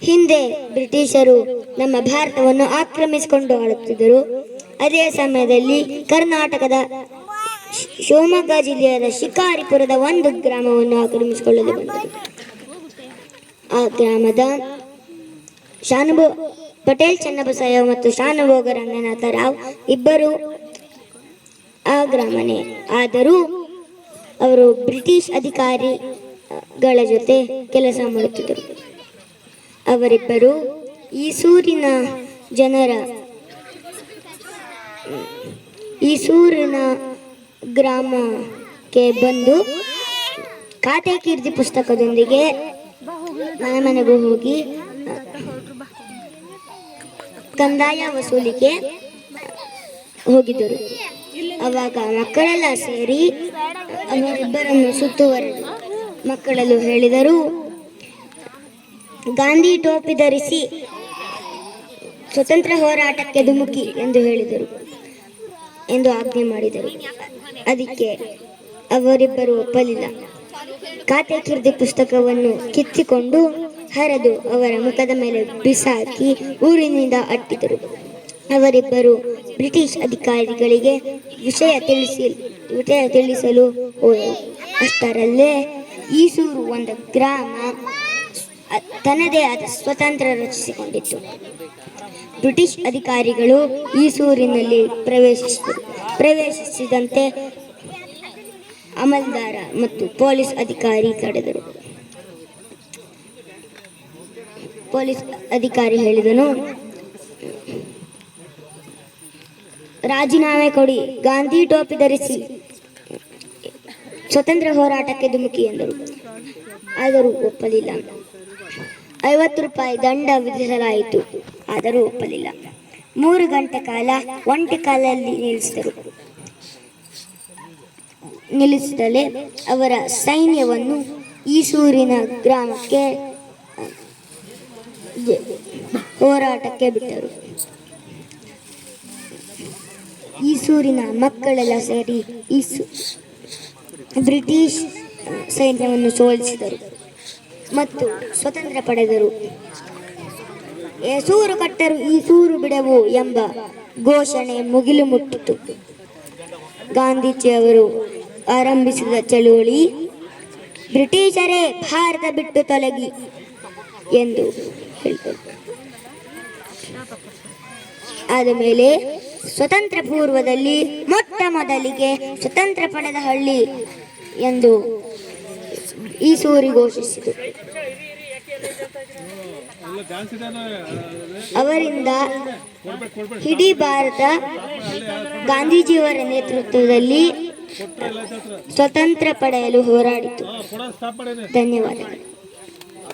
ಹಿಂದೆ ಬ್ರಿಟಿಷರು ನಮ್ಮ ಭಾರತವನ್ನು ಆಕ್ರಮಿಸಿಕೊಂಡು ಆಳುತ್ತಿದ್ದರು. ಅದೇ ಸಮಯದಲ್ಲಿ ಕರ್ನಾಟಕದ ಶಿವಮೊಗ್ಗ ಜಿಲ್ಲೆಯ ಶಿಕಾರಿಪುರದ ಒಂದು ಗ್ರಾಮವನ್ನು ಆಕ್ರಮಿಸಿಕೊಳ್ಳಲು ಬಂದರು. ಆ ಗ್ರಾಮದ ಪಟೇಲ್ ಚನ್ನಬಸಯ್ಯ ಮತ್ತು ಶಾನುಭೋಗ ರಂಗನಾಥ ರಾವ್ ಇಬ್ಬರು ಆ ಗ್ರಾಮನೇ. ಆದರೂ ಅವರು ಬ್ರಿಟಿಷ್ ಅಧಿಕಾರಿಗಳ ಜೊತೆ ಕೆಲಸ ಮಾಡುತ್ತಿದ್ದರು. ಅವರಿಬ್ಬರು ಈಸೂರಿನ ಗ್ರಾಮಕ್ಕೆ ಬಂದು ಖಾತೆ ಕೀರ್ತಿ ಪುಸ್ತಕದೊಂದಿಗೆ ಮನೆ ಮನೆಗೂ ಹೋಗಿ ಕಂದಾಯ ವಸೂಲಿಗೆ ಹೋಗಿದ್ದರು. ಅವಾಗ ಮಕ್ಕಳೆಲ್ಲ ಸೇರಿ ಅವರಿಬ್ಬರನ್ನು ಸುತ್ತುವರೆದು ಮಕ್ಕಳಲ್ಲೂ ಹೇಳಿದರು, ಗಾಂಧಿ ಟೋಪಿ ಧರಿಸಿ ಸ್ವತಂತ್ರ ಹೋರಾಟಕ್ಕೆ ಧುಮುಕಿ ಎಂದು ಆಜ್ಞೆ ಮಾಡಿದರು. ಅದಕ್ಕೆ ಅವರಿಬ್ಬರು ಒಪ್ಪಲಿಲ್ಲ. ಖಾತೆ ಕೀರ್ತಿ ಪುಸ್ತಕವನ್ನು ಕಿತ್ತಿಕೊಂಡು ಹರಿದು ಅವರ ಮುಖದ ಮೇಲೆ ಬಿಸಾಕಿ ಊರಿನಿಂದ ಅಟ್ಟಿದರು. ಅವರಿಬ್ಬರು ಬ್ರಿಟಿಷ್ ಅಧಿಕಾರಿಗಳಿಗೆ ವಿಷಯ ತಿಳಿಸಲು ಹೋದರು. ಅಷ್ಟರಲ್ಲೇ ಈಸೂರು ಒಂದು ಗ್ರಾಮ ತನ್ನದೇ ಆದ ಸ್ವತಂತ್ರ ರಚಿಸಿಕೊಂಡಿತ್ತು. ಬ್ರಿಟಿಷ್ ಅಧಿಕಾರಿಗಳು ಈಸೂರಿನಲ್ಲಿ ಪ್ರವೇಶಿಸಿದಂತೆ ಅಮಲ್ದಾರ ಮತ್ತು ಪೊಲೀಸ್ ಅಧಿಕಾರಿ ತಡೆದರು. ಪೊಲೀಸ್ ಅಧಿಕಾರಿ ಹೇಳಿದನು, ರಾಜೀನಾಮೆ ಕೊಡಿ, ಗಾಂಧಿ ಟೋಪಿ ಧರಿಸಿ ಸ್ವತಂತ್ರ ಹೋರಾಟಕ್ಕೆ ಧುಮುಕಿ ಎಂದರು. ಆದರೂ ಒಪ್ಪಲಿಲ್ಲ. 50 ರೂಪಾಯಿ ದಂಡ ವಿಧಿಸಲಾಯಿತು. ಆದರೂ ಒಪ್ಪಲಿಲ್ಲ. 3 ಗಂಟೆ ಕಾಲ ಒಂಟಿ ಕಾಲಲ್ಲಿ ನಿಲ್ಲಿಸಿದಲೇ ಅವರ ಸೈನ್ಯವನ್ನು ಈಸೂರಿನ ಗ್ರಾಮಕ್ಕೆ ಹೋರಾಟಕ್ಕೆ ಬಿಟ್ಟರು. ಈಸೂರಿನ ಮಕ್ಕಳೆಲ್ಲ ಸೇರಿ ಬ್ರಿಟಿಷ್ ಸೈನ್ಯವನ್ನು ಸೋಲಿಸಿದರು ಮತ್ತು ಸ್ವತಂತ್ರ ಪಡೆದರು. ಏಸೂರು ಕಟ್ಟರು ಈಸೂರು ಬಿಡವು ಎಂಬ ಘೋಷಣೆ ಮುಗಿಲು ಮುಟ್ಟಿತು. ಗಾಂಧೀಜಿಯವರು ಆರಂಭಿಸಿದ ಚಳುವಳಿ ಬ್ರಿಟಿಷರೇ ಭಾರತ ಬಿಟ್ಟು ತೊಲಗಿ ಎಂದು ಹೇಳಿದರು. ಆದ ಮೇಲೆ ಸ್ವತಂತ್ರ ಪೂರ್ವದಲ್ಲಿ ಮೊಟ್ಟ ಮೊದಲಿಗೆ ಸ್ವತಂತ್ರ ಪಡೆದ ಹಳ್ಳಿ ಎಂದು ಈಸೂರು ಘೋಷಿಸಿತು. ಅವರಿಂದ ಇಡೀ ಭಾರತ ಗಾಂಧೀಜಿಯವರ ನೇತೃತ್ವದಲ್ಲಿ ಸ್ವತಂತ್ರ ಪಡೆಯಲು ಹೋರಾಡಿತು. ಧನ್ಯವಾದಗಳು.